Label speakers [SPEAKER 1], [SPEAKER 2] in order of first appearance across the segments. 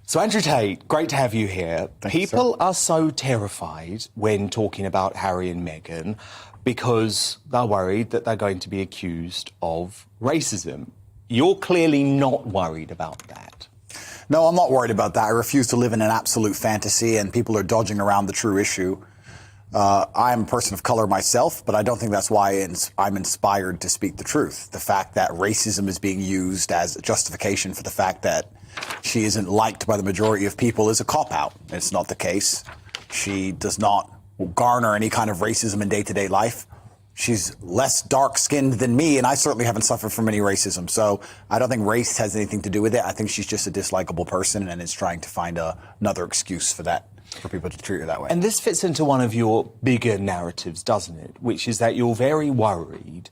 [SPEAKER 1] So, Andrew Tate, great to have you here. People
[SPEAKER 2] sir.
[SPEAKER 1] are so terrified when talking about Harry and Meghan because they're worried that they're going to be accused of racism. You're clearly not worried about that.
[SPEAKER 2] No, I'm not worried about that. I refuse to live in an absolute fantasy, and people are dodging around the true issue. I'm a person of color myself, but I don't think that's why I'm inspired to speak the truth. The fact that racism is being used as a justification for the fact that she isn't liked by the majority of people is a cop-out. It's not the case. She does not garner any kind of racism in day-to-day life. She's less dark-skinned than me, and I certainly haven't suffered from any racism. So I don't think race has anything to do with it. I think she's just a dislikable person and is trying to find another excuse for that, for people to treat her that way.
[SPEAKER 1] And this fits into one of your bigger narratives, doesn't it? Which is that you're very worried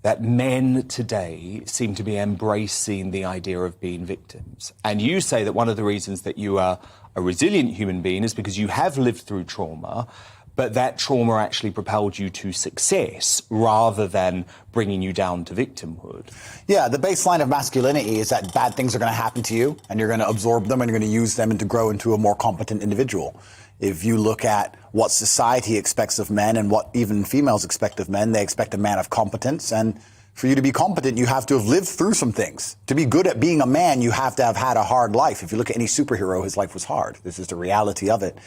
[SPEAKER 1] that men today seem to be embracing the idea of being victims. And you say that one of the reasons that you are a resilient human being is because you have lived through trauma, but that trauma actually propelled you to success rather than bringing you down to victimhood.
[SPEAKER 2] Yeah, the baseline of masculinity is that bad things are going to happen to you, and you're going to absorb them, and you're going to use them and to grow into a more competent individual. If you look at what society expects of men and what even females expect of men, they expect a man of competence. And for you to be competent, you have to have lived through some things. To be good at being a man, you have to have had a hard life. If you look at any superhero, his life was hard. This is the reality of it.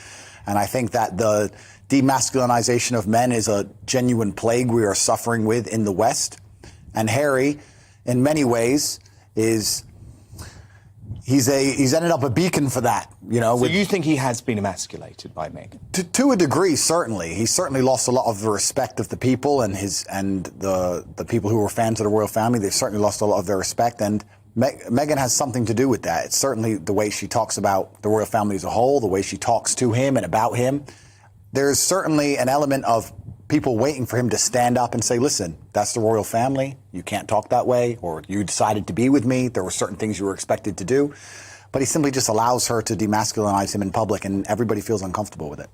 [SPEAKER 2] And I think that the demasculinization of men is a genuine plague we are suffering with in the West. And Harry, in many ways, he's ended up a beacon for that, you know.
[SPEAKER 1] So you think he has been emasculated by Meghan?
[SPEAKER 2] To a degree, certainly. He certainly lost a lot of the respect of the people and the people who were fans of the royal family. They've certainly lost a lot of their respect, and Meghan has something to do with that. It's certainly the way she talks about the royal family as a whole, the way she talks to him and about him. There's certainly an element of people waiting for him to stand up and say, listen, that's the royal family. You can't talk that way, or you decided to be with me. There were certain things you were expected to do. But he simply just allows her to demasculinize him in public, and everybody feels uncomfortable with it.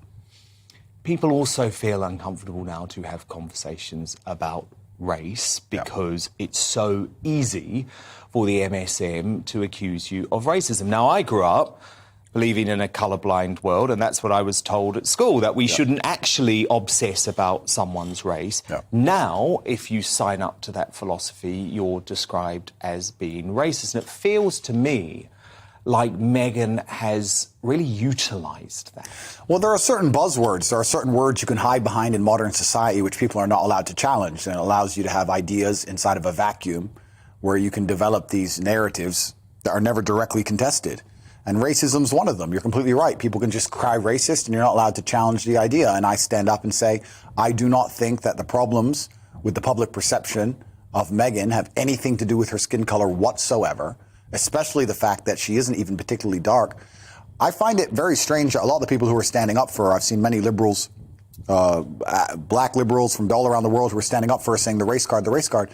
[SPEAKER 1] People also feel uncomfortable now to have conversations about race because it's so easy for the MSM to accuse you of racism. Now, I grew up believing in a colourblind world, and that's what I was told at school, that we shouldn't actually obsess about someone's race. Now, if you sign up to that philosophy, you're described as being racist. And it feels to me like Meghan has really utilised that.
[SPEAKER 2] Well, there are certain buzzwords. There are certain words you can hide behind in modern society which people are not allowed to challenge, and it allows you to have ideas inside of a vacuum where you can develop these narratives that are never directly contested. And racism's one of them. You're completely right. People can just cry racist and you're not allowed to challenge the idea. And I stand up and say, I do not think that the problems with the public perception of Meghan have anything to do with her skin color whatsoever, especially the fact that she isn't even particularly dark. I find it very strange that a lot of the people who are standing up for her, I've seen many liberals, black liberals from all around the world who are standing up for her saying the race card, the race card.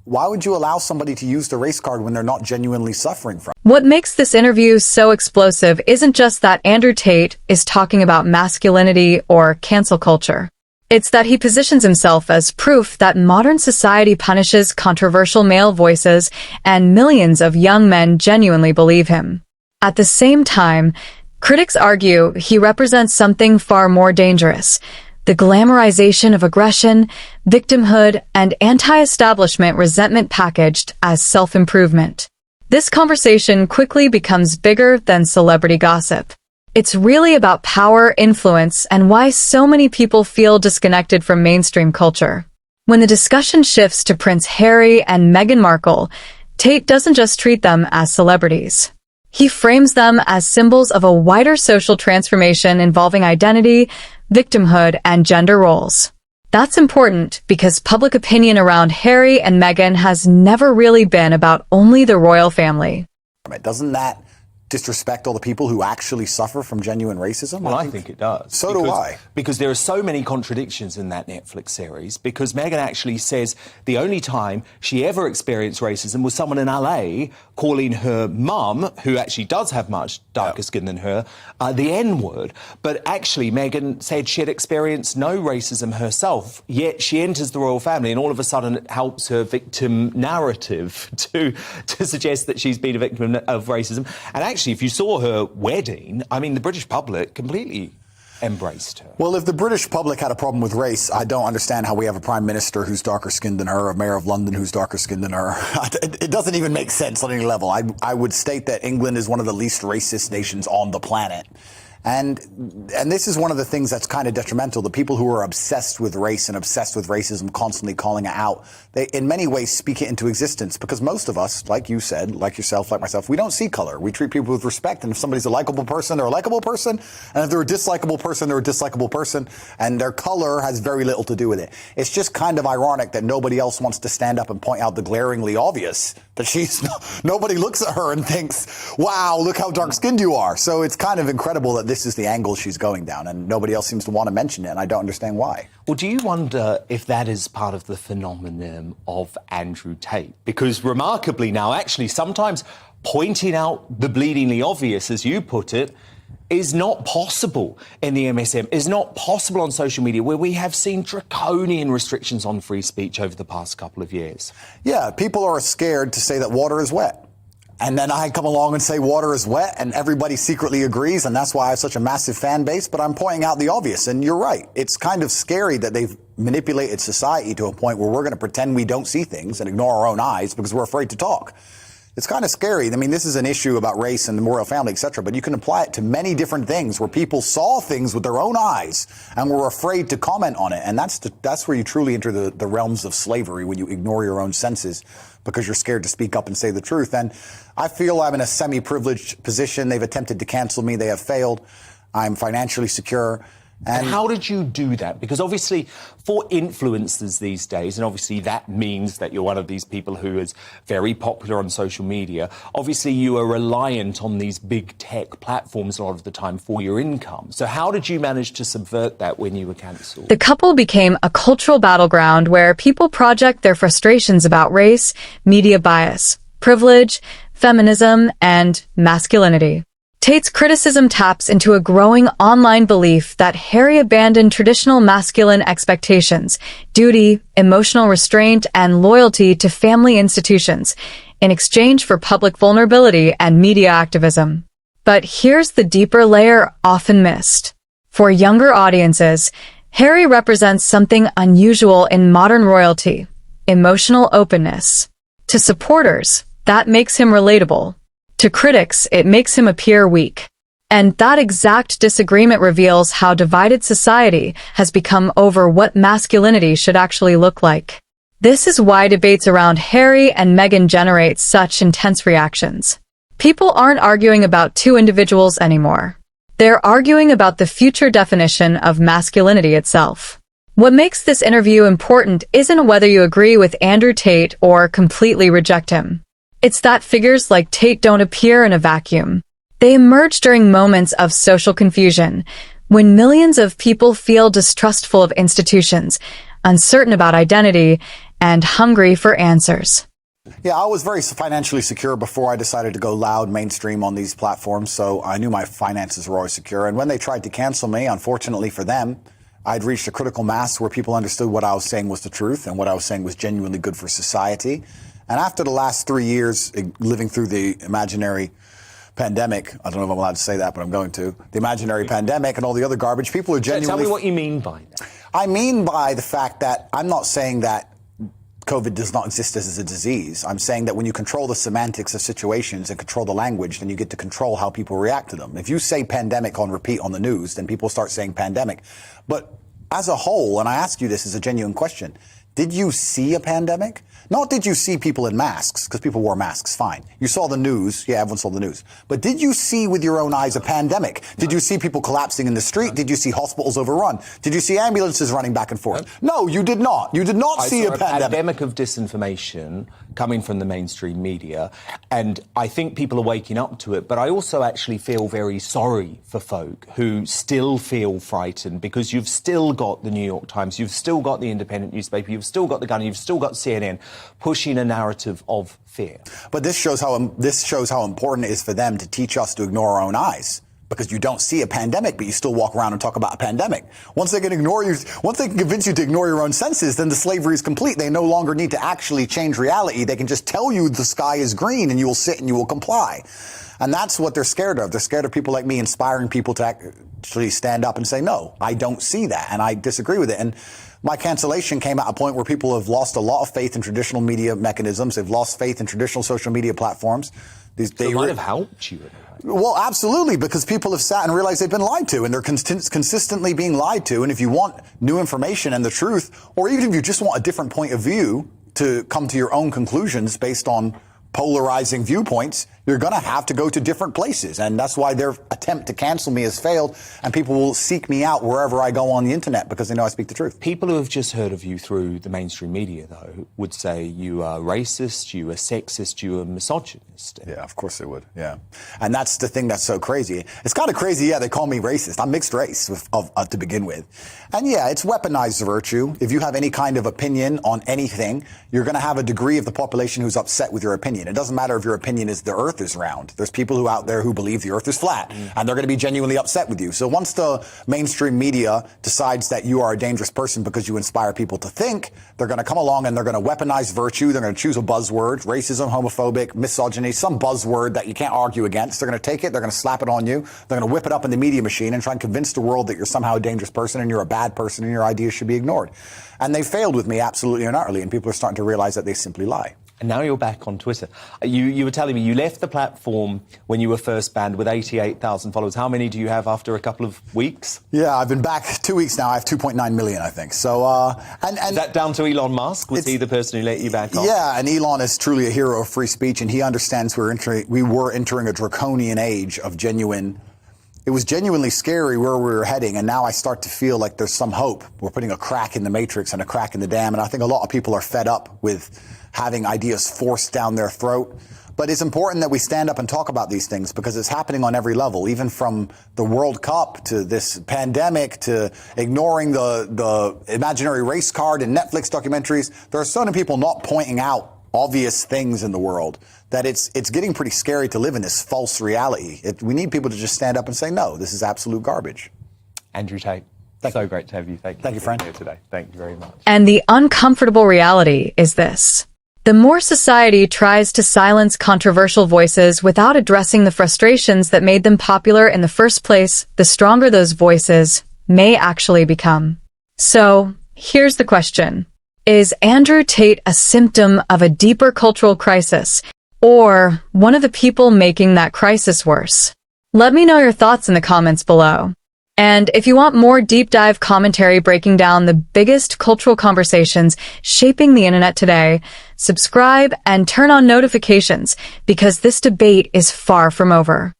[SPEAKER 2] Why would you allow somebody to use the race card when they're not genuinely suffering from it?
[SPEAKER 3] What makes this interview so explosive isn't just that Andrew Tate is talking about masculinity or cancel culture. It's that he positions himself as proof that modern society punishes controversial male voices and millions of young men genuinely believe him. At the same time, critics argue he represents something far more dangerous: the glamorization of aggression, victimhood, and anti-establishment resentment packaged as self-improvement. This conversation quickly becomes bigger than celebrity gossip. It's really about power, influence, and why so many people feel disconnected from mainstream culture. When the discussion shifts to Prince Harry and Meghan Markle, Tate doesn't just treat them as celebrities. He frames them as symbols of a wider social transformation involving identity, victimhood, and gender roles. That's important because public opinion around Harry and Meghan has never really been about only the royal family.
[SPEAKER 2] Doesn't that disrespect all the people who actually suffer from genuine racism?
[SPEAKER 1] Well, I think it does.
[SPEAKER 2] So do I.
[SPEAKER 1] Because there are so many contradictions in that Netflix series, because Meghan actually says the only time she ever experienced racism was someone in LA calling her mum, who actually does have much darker skin than her, the N-word. But actually, Meghan said she had experienced no racism herself, yet she enters the royal family, and all of a sudden it helps her victim narrative to suggest that she's been a victim of racism. And actually, actually, if you saw her wedding, I mean, the British public completely embraced her.
[SPEAKER 2] Well, if the British public had a problem with race, I don't understand how we have a prime minister who's darker skinned than her, a mayor of London who's darker skinned than her. It doesn't even make sense on any level. I would state that England is one of the least racist nations on the planet. And this is one of the things that's kind of detrimental. The people who are obsessed with race and obsessed with racism, constantly calling it out, they in many ways speak it into existence, because most of us, like you said, like yourself, like myself, we don't see color. We treat people with respect. And if somebody's a likable person, they're a likable person. And if they're a dislikable person, they're a dislikable person. And their color has very little to do with it. It's just kind of ironic that nobody else wants to stand up and point out the glaringly obvious, that nobody looks at her and thinks, wow, look how dark skinned you are. So it's kind of incredible that this is the angle she's going down, and nobody else seems to want to mention it, and I don't understand why.
[SPEAKER 1] Well, do you wonder if that is part of the phenomenon of Andrew Tate? Because remarkably now, actually, sometimes pointing out the bleedingly obvious, as you put it, is not possible in the MSM, is not possible on social media, where we have seen draconian restrictions on free speech over the past couple of years.
[SPEAKER 2] Yeah, people are scared to say that water is wet. And then I come along and say water is wet, and everybody secretly agrees, and that's why I have such a massive fan base. But I'm pointing out the obvious, and you're right. It's kind of scary that they've manipulated society to a point where we're going to pretend we don't see things and ignore our own eyes because we're afraid to talk. It's kind of scary. I mean, this is an issue about race and the royal family, etc., but you can apply it to many different things where people saw things with their own eyes and were afraid to comment on it. And that's where you truly enter the realms of slavery, when you ignore your own senses because you're scared to speak up and say the truth. And I feel I'm in a semi-privileged position. They've attempted to cancel me. They have failed. I'm financially secure.
[SPEAKER 1] And how did you do that? Because obviously for influencers these days, and obviously that means that you're one of these people who is very popular on social media, obviously you are reliant on these big tech platforms a lot of the time for your income. So how did you manage to subvert that when you were cancelled?
[SPEAKER 3] The couple became a cultural battleground where people project their frustrations about race, media bias, privilege, feminism, and masculinity. Tate's criticism taps into a growing online belief that Harry abandoned traditional masculine expectations, duty, emotional restraint, and loyalty to family institutions in exchange for public vulnerability and media activism. But here's the deeper layer often missed. For younger audiences, Harry represents something unusual in modern royalty: emotional openness. To supporters, that makes him relatable. To critics, it makes him appear weak. And that exact disagreement reveals how divided society has become over what masculinity should actually look like. This is why debates around Harry and Meghan generate such intense reactions. People aren't arguing about two individuals anymore. They're arguing about the future definition of masculinity itself. What makes this interview important isn't whether you agree with Andrew Tate or completely reject him. It's that figures like Tate don't appear in a vacuum. They emerge during moments of social confusion, when millions of people feel distrustful of institutions, uncertain about identity, and hungry for answers.
[SPEAKER 2] Yeah, I was very financially secure before I decided to go loud mainstream on these platforms, so I knew my finances were always secure. And when they tried to cancel me, unfortunately for them, I'd reached a critical mass where people understood what I was saying was the truth and what I was saying was genuinely good for society. And after the last 3 years living through the imaginary pandemic, I don't know if I'm allowed to say that, but I'm going to, the imaginary pandemic and all the other garbage, people are genuinely...
[SPEAKER 1] Tell me what you mean by that.
[SPEAKER 2] I mean by the fact that I'm not saying that COVID does not exist as a disease. I'm saying that when you control the semantics of situations and control the language, then you get to control how people react to them. If you say pandemic on repeat on the news, then people start saying pandemic. But as a whole, and I ask you this as a genuine question, did you see a pandemic? Not did you see people in masks, because people wore masks, fine. You saw the news, yeah, everyone saw the news. But did you see with your own eyes a pandemic? Did you see people collapsing in the street? Did you see hospitals overrun? Did you see ambulances running back and forth? No, you did not. You did not see a pandemic.
[SPEAKER 1] A pandemic of disinformation coming from the mainstream media, and I think people are waking up to it, but I also actually feel very sorry for folk who still feel frightened, because you've still got the New York Times, you've still got the Independent newspaper, you've still got The Guardian, you've still got CNN pushing a narrative of fear.
[SPEAKER 2] But this shows how important it is for them to teach us to ignore our own eyes. because you don't see a pandemic, but you still walk around and talk about a pandemic. Once they can convince you to ignore your own senses, then the slavery is complete. They no longer need to actually change reality. They can just tell you the sky is green and you will sit and you will comply. And that's what they're scared of. They're scared of people like me inspiring people to actually stand up and say, no, I don't see that, and I disagree with it. And my cancellation came at a point where people have lost a lot of faith in traditional media mechanisms. They've lost faith in traditional social media platforms.
[SPEAKER 1] They might have helped you.
[SPEAKER 2] Well, absolutely, because people have sat and realized they've been lied to, and they're consistently being lied to. And if you want new information and the truth, or even if you just want a different point of view to come to your own conclusions based on polarizing viewpoints, you're going to have to go to different places. And that's why their attempt to cancel me has failed, and people will seek me out wherever I go on the internet because they know I speak the truth.
[SPEAKER 1] People who have just heard of you through the mainstream media, though, would say you are racist, you are sexist, you are misogynist.
[SPEAKER 2] Yeah, of course they would, yeah. And that's the thing that's so crazy. It's kind of crazy, yeah, they call me racist. I'm mixed race to begin with. And yeah, it's weaponized virtue. If you have any kind of opinion on anything, you're going to have a degree of the population who's upset with your opinion. It doesn't matter if your opinion is the earth is round. There's people who out there who believe the earth is flat, and they're going to be genuinely upset with you. So once the mainstream media decides that you are a dangerous person because you inspire people to think, they're going to come along and they're going to weaponize virtue. They're going to choose a buzzword, racism, homophobic, misogyny, some buzzword that you can't argue against. They're going to take it, they're going to slap it on you, they're going to whip it up in the media machine and try and convince the world that you're somehow a dangerous person and you're a bad person and your ideas should be ignored. And they failed with me absolutely and utterly, and people are starting to realize that they simply lie.
[SPEAKER 1] And now you're back on Twitter. You were telling me you left the platform when you were first banned with 88,000 followers. How many do you have after a couple of weeks?
[SPEAKER 2] Yeah, I've been back 2 weeks now. I have 2.9 million, I think. So, and
[SPEAKER 1] is that down to Elon Musk? Was he the person who let you back on?
[SPEAKER 2] Yeah, and Elon is truly a hero of free speech, and he understands we were entering a draconian age of genuine. It was genuinely scary where we were heading, and now I start to feel like there's some hope. We're putting a crack in the matrix and a crack in the dam, and I think a lot of people are fed up with having ideas forced down their throat. But it's important that we stand up and talk about these things because it's happening on every level, even from the World Cup to this pandemic to ignoring the imaginary race card in Netflix documentaries. There are so many people not pointing out obvious things in the world that it's getting pretty scary to live in this false reality. We need people to just stand up and say, no, this is absolute garbage.
[SPEAKER 1] Andrew Tate, so great to have you. Thank you,
[SPEAKER 2] friend.
[SPEAKER 1] Here today. Thank you very much.
[SPEAKER 3] And the uncomfortable reality is this. The more society tries to silence controversial voices without addressing the frustrations that made them popular in the first place, the stronger those voices may actually become. So, here's the question. Is Andrew Tate a symptom of a deeper cultural crisis, or one of the people making that crisis worse? Let me know your thoughts in the comments below. And if you want more deep dive commentary breaking down the biggest cultural conversations shaping the internet today, subscribe and turn on notifications because this debate is far from over.